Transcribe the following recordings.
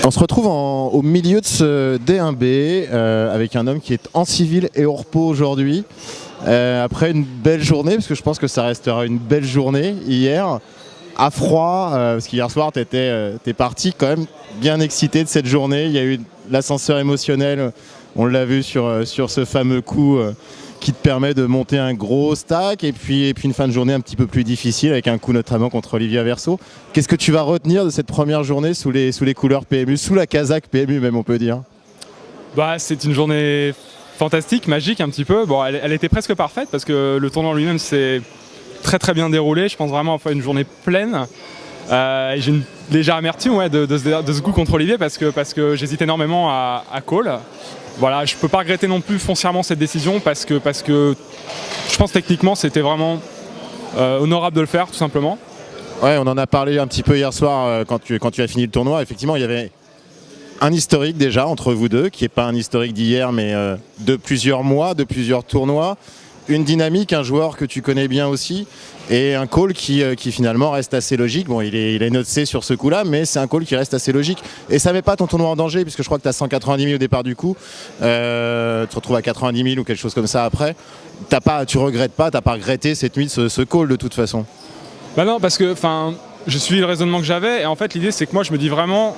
On se retrouve au milieu de ce D1B avec un homme qui est en civil et au repos aujourd'hui. Après une belle journée, parce que je pense que ça restera une belle journée hier, à froid, parce qu'hier soir t'es parti quand même bien excité de cette journée. Il y a eu l'ascenseur émotionnel, on l'a vu sur ce fameux coup qui te permet de monter un gros stack et puis une fin de journée un petit peu plus difficile avec un coup notamment contre Olivier Averso. Qu'est-ce que tu vas retenir de cette première journée sous les couleurs PMU, sous la casaque PMU même on peut dire? C'est une journée fantastique, magique un petit peu. Bon, elle était presque parfaite parce que le tournoi lui-même s'est très très bien déroulé. Je pense vraiment avoir fait une journée pleine. J'ai une légère amertume de ce coup contre Olivier parce que j'hésite énormément à call. Voilà, je ne peux pas regretter non plus foncièrement cette décision parce que je pense techniquement c'était vraiment honorable de le faire tout simplement. Ouais, on en a parlé un petit peu hier soir quand tu as fini le tournoi. Effectivement, il y avait un historique déjà entre vous deux, qui n'est pas un historique d'hier mais de plusieurs mois, de plusieurs tournois. Une dynamique, un joueur que tu connais bien aussi, et un call qui finalement reste assez logique. Bon, il est noté sur ce coup-là, mais c'est un call qui reste assez logique. Et ça ne met pas ton tournoi en danger, puisque je crois que tu as 190 000 au départ du coup. Tu te retrouves à 90 000 ou quelque chose comme ça après. Tu regrettes pas, tu n'as pas regretté cette nuit ce call de toute façon. Bah non, parce que je suis le raisonnement que j'avais, et en fait l'idée c'est que moi je me dis vraiment,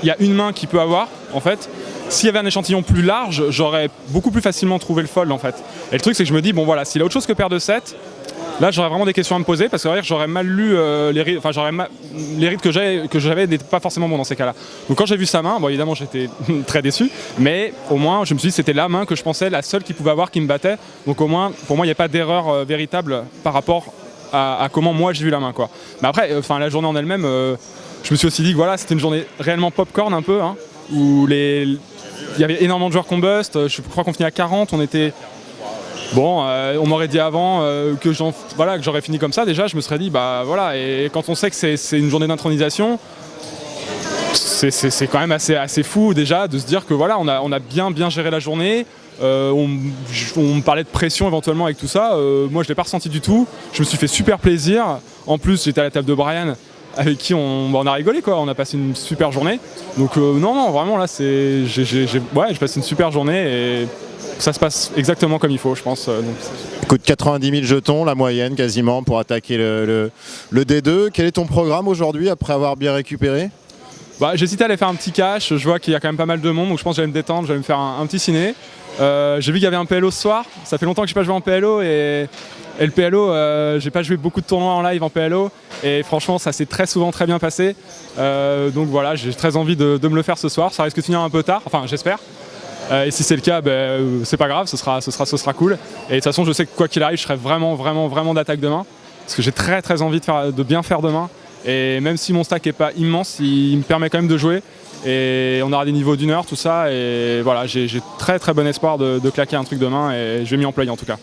il y a une main qui peut avoir, en fait. S'il y avait un échantillon plus large, j'aurais beaucoup plus facilement trouvé le fold en fait. Et le truc c'est que je me dis, bon voilà, s'il a autre chose que paire de 7, là j'aurais vraiment des questions à me poser parce que j'aurais mal lu les rides que j'avais n'étaient pas forcément bons dans ces cas-là. Donc quand j'ai vu sa main, bon évidemment j'étais très déçu, mais au moins je me suis dit c'était la main que je pensais la seule qu'il pouvait avoir qui me battait. Donc au moins pour moi il n'y a pas d'erreur véritable par rapport à comment moi j'ai vu la main quoi. Mais après, la journée en elle-même, je me suis aussi dit que voilà, c'était une journée réellement popcorn un peu, hein, où il y avait énormément de joueurs qu'on bust. Je crois qu'on finit à 40, on était... Bon, on m'aurait dit avant que j'aurais fini comme ça, déjà je me serais dit, bah voilà, et quand on sait que c'est une journée d'intronisation, c'est quand même assez fou déjà de se dire que voilà, on a bien géré la journée. On me parlait de pression éventuellement avec tout ça, moi je l'ai pas ressenti du tout, je me suis fait super plaisir. En plus j'étais à la table de Brian avec qui on a rigolé quoi, on a passé une super journée. Donc non vraiment là j'ai passé une super journée et ça se passe exactement comme il faut je pense. Écoute, 90 000 jetons, la moyenne quasiment pour attaquer le D2. Quel est ton programme aujourd'hui après avoir bien récupéré? J'hésitais à aller faire un petit cash, je vois qu'il y a quand même pas mal de monde donc je pense que j'allais me détendre, j'allais me faire un petit ciné. J'ai vu qu'il y avait un PLO ce soir, ça fait longtemps que je n'ai pas joué en PLO et le PLO, j'ai pas joué beaucoup de tournois en live en PLO et franchement ça s'est très souvent très bien passé. Donc voilà, j'ai très envie de me le faire ce soir, ça risque de finir un peu tard, enfin j'espère. Et si c'est le cas, c'est pas grave, ce sera cool. Et de toute façon je sais que quoi qu'il arrive, je serai vraiment d'attaque demain. Parce que j'ai très envie de bien faire demain. Et même si mon stack n'est pas immense, il me permet quand même de jouer. Et on aura des niveaux d'une heure, tout ça. Et voilà, j'ai très bon espoir de claquer un truc demain et je vais m'y employer en tout cas.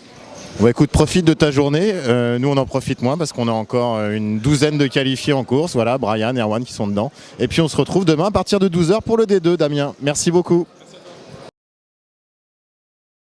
Bon, écoute, profite de ta journée. Nous, on en profite moins parce qu'on a encore une douzaine de qualifiés en course. Voilà, Brian, Erwan qui sont dedans. Et puis, on se retrouve demain à partir de 12 h pour le D2, Damien. Merci beaucoup.